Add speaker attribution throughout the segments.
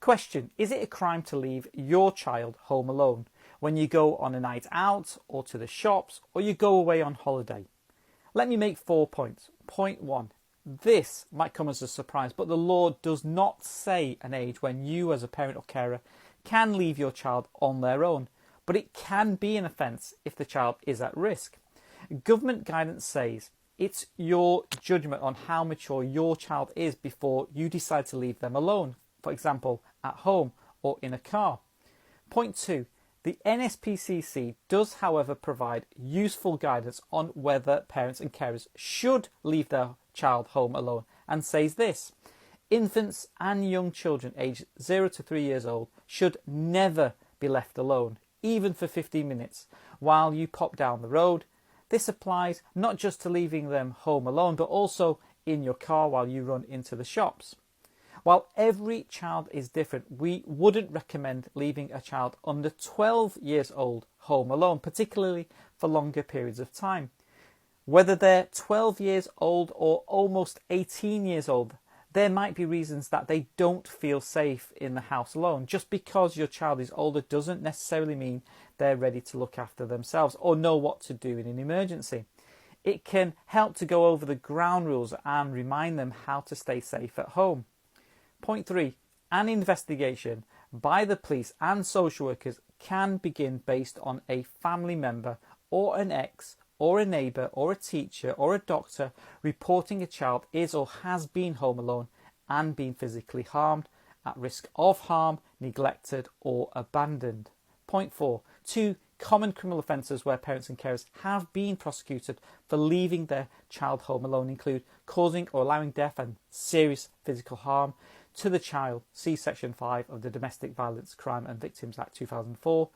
Speaker 1: Question: is it a crime to leave your child home alone when you go on a night out or to the shops or you go away on holiday? Let me make 4 points. Point 1. This might come as a surprise, but the law does not say an age when you as a parent or carer can leave your child on their own, but it can be an offence if the child is at risk. Government guidance says it's your judgment on how mature your child is before you decide to leave them alone, for example, at home or in a car. Point 2. The NSPCC does, however, provide useful guidance on whether parents and carers should leave their child home alone, and says this: infants and young children aged 0 to 3 years old should never be left alone, even for 15 minutes, while you pop down the road. This applies not just to leaving them home alone, but also in your car while you run into the shops. While every child is different, we wouldn't recommend leaving a child under 12 years old home alone, particularly for longer periods of time. Whether they're 12 years old or almost 18 years old, there might be reasons that they don't feel safe in the house alone. Just because your child is older doesn't necessarily mean they're ready to look after themselves or know what to do in an emergency. It can help to go over the ground rules and remind them how to stay safe at home. Point 3. An investigation by the police and social workers can begin based on a family member or an ex or a neighbour or a teacher or a doctor reporting a child is or has been home alone and been physically harmed, at risk of harm, neglected or abandoned. Point 4. 2 common criminal offences where parents and carers have been prosecuted for leaving their child home alone include causing or allowing death and serious physical harm to the child, see Section 5 of the Domestic Violence, Crime and Victims Act 2004,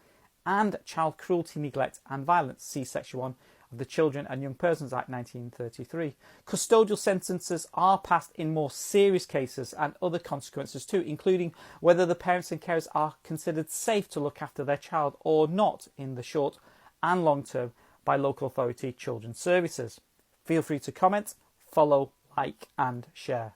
Speaker 1: and child cruelty, neglect and violence, see Section 1 of the Children and Young Persons Act 1933. Custodial sentences are passed in more serious cases and other consequences too, including whether the parents and carers are considered safe to look after their child or not in the short and long term by local authority children's services. Feel free to comment, follow, like and share.